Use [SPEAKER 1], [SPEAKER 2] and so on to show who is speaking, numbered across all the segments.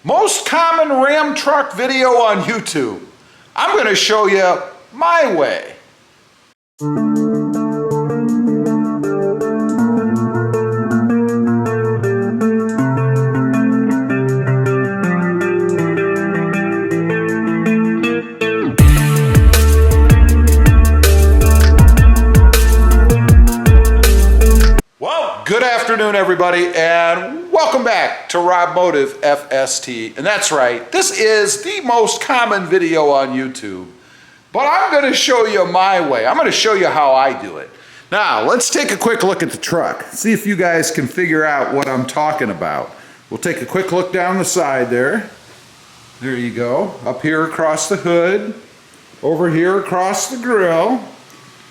[SPEAKER 1] Most common Ram truck video on YouTube. I'm going to show you my way. Good afternoon, everybody, and welcome back to Robmotive FST. And that's right, this is the most common video on YouTube, but I'm going to show you my way. I'm going to show you how I do it. Now, let's take a quick look at the truck. See if you guys can figure out what I'm talking about. We'll take a quick look down the side there. There you go. Up here across the hood. Over here across the grill.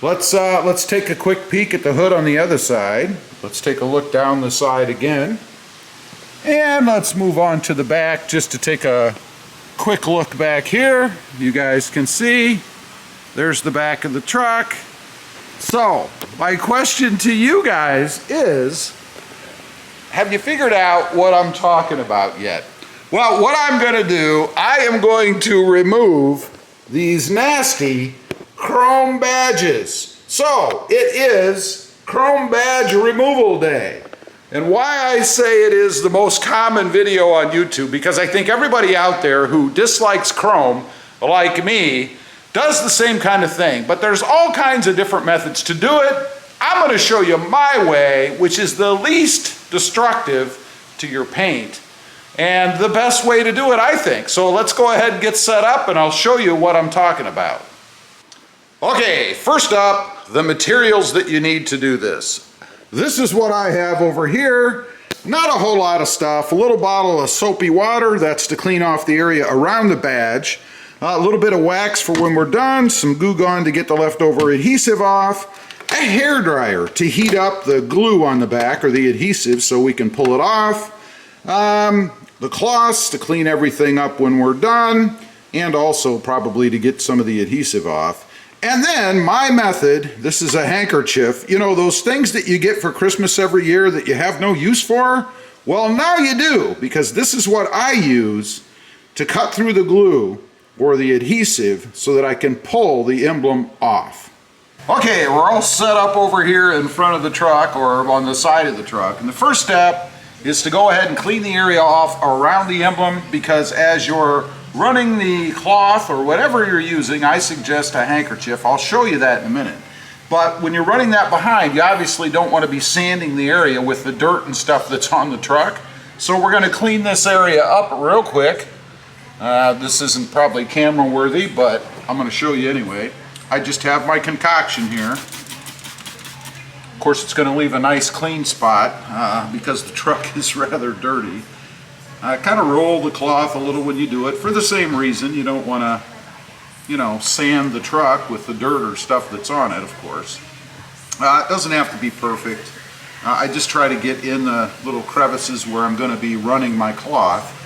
[SPEAKER 1] Let's take a quick peek at the hood on the other side. Let's take a look down the side again. And let's move on to the back just to take a quick look back here. You guys can see, there's the back of the truck. So, my question to you guys is, have you figured out what I'm talking about yet? Well, what I'm going to do, I am going to remove these nasty chrome badges. So it is chrome badge removal day. And why I say it is the most common video on YouTube, because I think everybody out there who dislikes chrome, like me, does the same kind of thing. But there's all kinds of different methods to do it. I'm going to show you my way, which is the least destructive to your paint and the best way to do it, I think. So let's go ahead and get set up and I'll show you what I'm talking about. Okay, first up, the materials that you need to do this. This is what I have over here. Not a whole lot of stuff. A little bottle of soapy water, that's to clean off the area around the badge. A little bit of wax for when we're done. Some Goo Gone to get the leftover adhesive off. A hair dryer to heat up the glue on the back or the adhesive so we can pull it off. The cloths to clean everything up when we're done. And also probably to get some of the adhesive off. And then my method, this is a handkerchief. You know, those things that you get for Christmas every year that you have no use for? Well, now you do, because this is what I use to cut through the glue or the adhesive so that I can pull the emblem off. Okay, we're all set up over here in front of the truck or on the side of the truck. And the first step is to go ahead and clean the area off around the emblem, because as you're running the cloth or whatever you're using, I suggest a handkerchief. I'll show you that in a minute. But when you're running that behind, you obviously don't want to be sanding the area with the dirt and stuff that's on the truck. So we're going to clean this area up real quick. This isn't probably camera worthy, but I'm going to show you anyway. I just have my concoction here. Of course, it's going to leave a nice clean spot because the truck is rather dirty. Kind of roll the cloth a little when you do it for the same reason. You don't want to, you know, sand the truck with the dirt or stuff that's on it, of course. It doesn't have to be perfect. I just try to get in the little crevices where I'm going to be running my cloth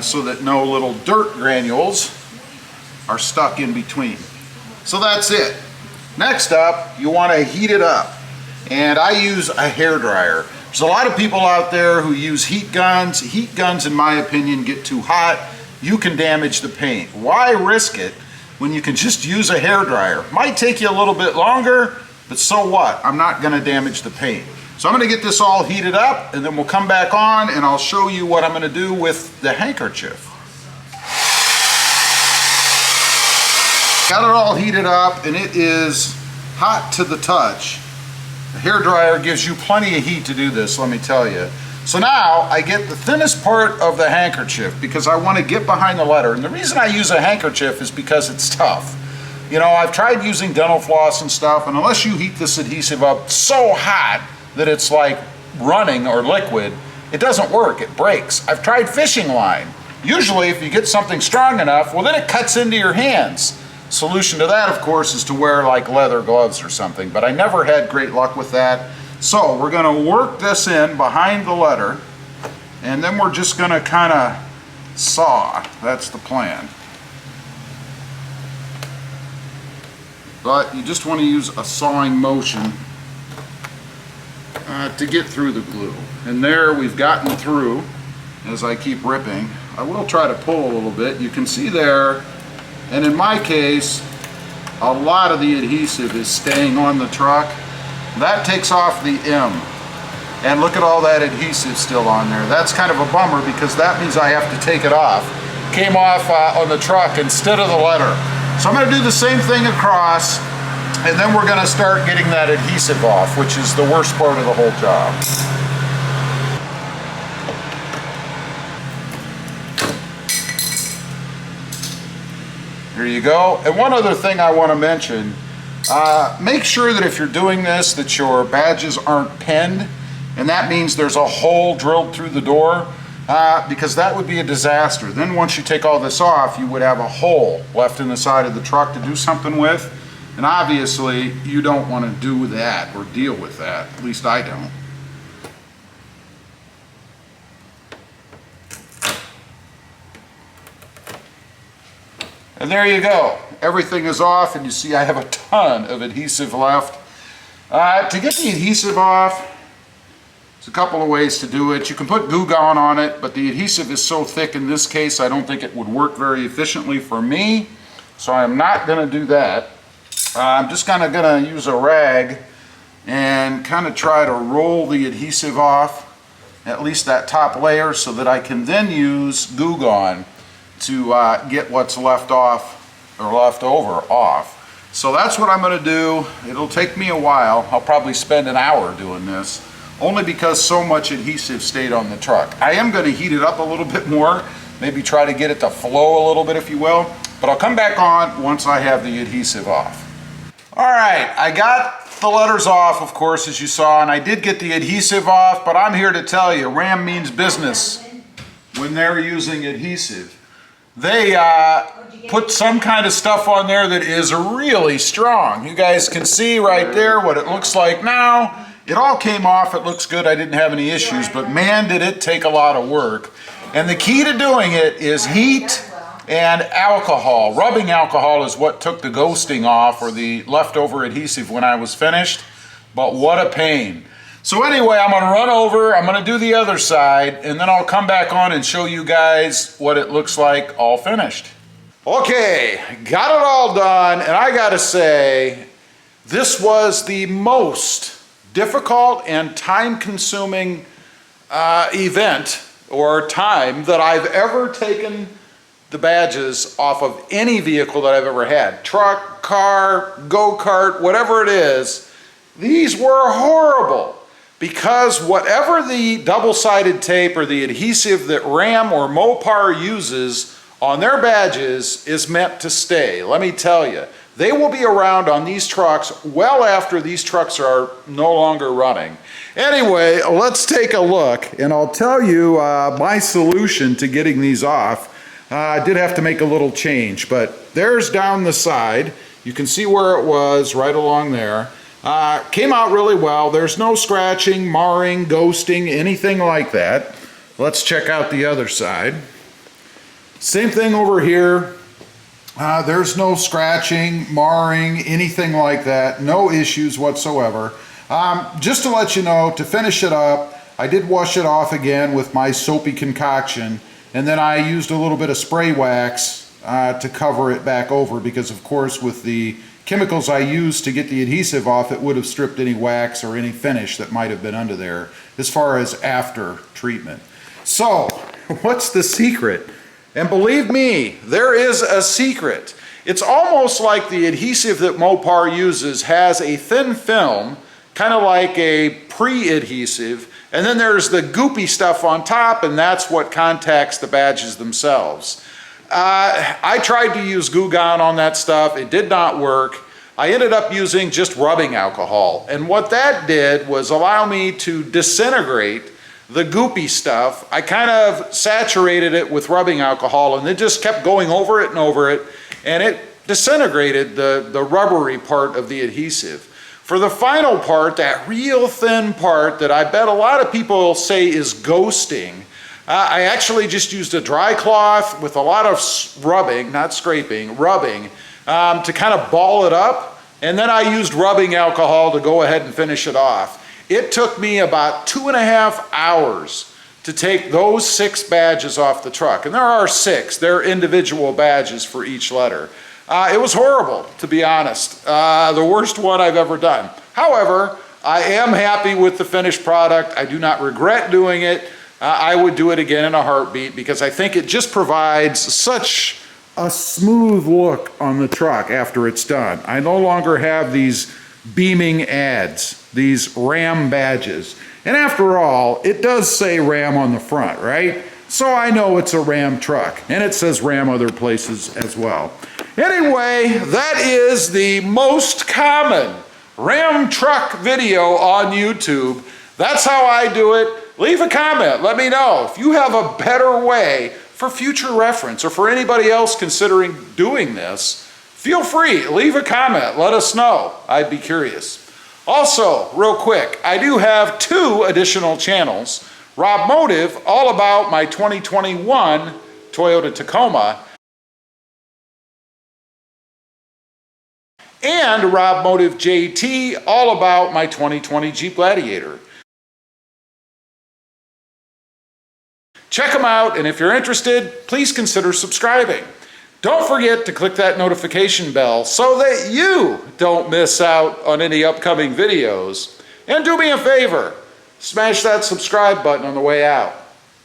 [SPEAKER 1] so that no little dirt granules are stuck in between. So that's it. Next up, you want to heat it up. And I use a hair dryer. There's a lot of people out there who use heat guns. Heat guns, in my opinion, get too hot. You can damage the paint. Why risk it when you can just use a hair dryer? Might take you a little bit longer, but so what? I'm not going to damage the paint. So I'm going to get this all heated up, and then we'll come back on, and I'll show you what I'm going to do with the handkerchief. Got it all heated up, and it is hot to the touch. The hair dryer gives you plenty of heat to do this, let me tell you. So now I get the thinnest part of the handkerchief because I want to get behind the letter. And the reason I use a handkerchief is because it's tough. You know, I've tried using dental floss and stuff, and unless you heat this adhesive up so hot that it's like running or liquid, it doesn't work, it breaks. I've tried fishing line. Usually if you get something strong enough, well, then it cuts into your hands. Solution to that, of course, is to wear like leather gloves or something, but I never had great luck with that. So we're going to work this in behind the letter, and then we're just going to kind of saw. That's the plan. But you just want to use a sawing motion to get through the glue. And there we've gotten through as I keep ripping. I will try to pull a little bit. You can see there, and in my case, a lot of the adhesive is staying on the truck. That takes off the M. And look at all that adhesive still on there. That's kind of a bummer because that means I have to take it off. Came off on the truck instead of the letter. So I'm gonna do the same thing across, and then we're gonna start getting that adhesive off, which is the worst part of the whole job. Here you go. And one other thing I wanna mention, make sure that if you're doing this, that your badges aren't pinned. And that means there's a hole drilled through the door, because that would be a disaster. Then once you take all this off, you would have a hole left in the side of the truck to do something with. And obviously, you don't want to do that or deal with that. At least I don't. And there you go. Everything is off, and you see I have a ton of adhesive left. To get the adhesive off, there's a couple of ways to do it. You can put Goo Gone on it, but the adhesive is so thick in this case, I don't think it would work very efficiently for me. So I'm not gonna do that. I'm just gonna use a rag and kind of try to roll the adhesive off, at least that top layer, so that I can then use Goo Gone to get what's left off or left over off. So that's what I'm gonna do. It'll take me a while. I'll probably spend an hour doing this, only because so much adhesive stayed on the truck. I am going to heat it up a little bit more, maybe try to get it to flow a little bit, if you will, but I'll come back on once I have the adhesive off. All right, I got the letters off, of course, as you saw, and I did get the adhesive off, but I'm here to tell you, Ram means business when they're using adhesive. They put some kind of stuff on there that is really strong. You guys can see right there what it looks like now. It all came off, it looks good, I didn't have any issues, but man did it take a lot of work. And the key to doing it is heat and alcohol. Rubbing alcohol is what took the ghosting off, or the leftover adhesive when I was finished, but what a pain. So anyway, I'm gonna run over, I'm gonna do the other side, and then I'll come back on and show you guys what it looks like all finished. Okay, got it all done, and I gotta say, this was the most difficult and time-consuming event or time that I've ever taken the badges off of any vehicle that I've ever had. Truck, car, go-kart, whatever it is. These were horrible because whatever the double-sided tape or the adhesive that Ram or MOPAR uses on their badges is meant to stay. Let me tell you. They will be around on these trucks well after these trucks are no longer running. Anyway, let's take a look, and I'll tell you my solution to getting these off. I did have to make a little change, but there's down the side. You can see where it was right along there. Came out really well. There's no scratching, marring, ghosting, anything like that. Let's check out the other side. Same thing over here. There's no scratching, marring, anything like that. No issues whatsoever. Just to let you know, to finish it up, I did wash it off again with my soapy concoction, and then I used a little bit of spray wax to cover it back over, because of course with the chemicals I used to get the adhesive off, it would have stripped any wax or any finish that might have been under there as far as after treatment. So, what's the secret? And believe me, there is a secret. It's almost like the adhesive that MOPAR uses has a thin film, kind of like a pre-adhesive, and then there's the goopy stuff on top, and that's what contacts the badges themselves. I tried to use Goo Gone on that stuff. It did not work. I ended up using just rubbing alcohol, and what that did was allow me to disintegrate the goopy stuff. I kind of saturated it with rubbing alcohol and then just kept going over it, and it disintegrated the rubbery part of the adhesive. For the final part, that real thin part that I bet a lot of people say is ghosting, I actually just used a dry cloth with a lot of rubbing, not scraping, rubbing, to kind of ball it up, and then I used rubbing alcohol to go ahead and finish it off. It took me about 2.5 hours to to take those 6 badges off the truck. And there are 6. They're individual badges for each letter. It was horrible, to be honest. The worst one I've ever done. However, I am happy with the finished product. I do not regret doing it. I would do it again in a heartbeat because I think it just provides such a smooth look on the truck after it's done. I no longer have these beaming ads, these Ram badges. And after all, it does say Ram on the front, right? So I know it's a Ram truck, and it says Ram other places as well. Anyway, that is the most common Ram truck video on YouTube. That's how I do it. Leave a comment. Let me know if you have a better way for future reference or for anybody else considering doing this. Feel free, leave a comment. Let us know. I'd be curious. Also, real quick, I do have 2 additional channels. Rob Motive, all about my 2021 Toyota Tacoma, and Rob Motive JT, all about my 2020 Jeep Gladiator. Check them out, and if you're interested, please consider subscribing. Don't forget to click that notification bell so that you don't miss out on any upcoming videos. And do me a favor, smash that subscribe button on the way out.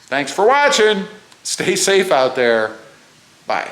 [SPEAKER 1] Thanks for watching. Stay safe out there. Bye.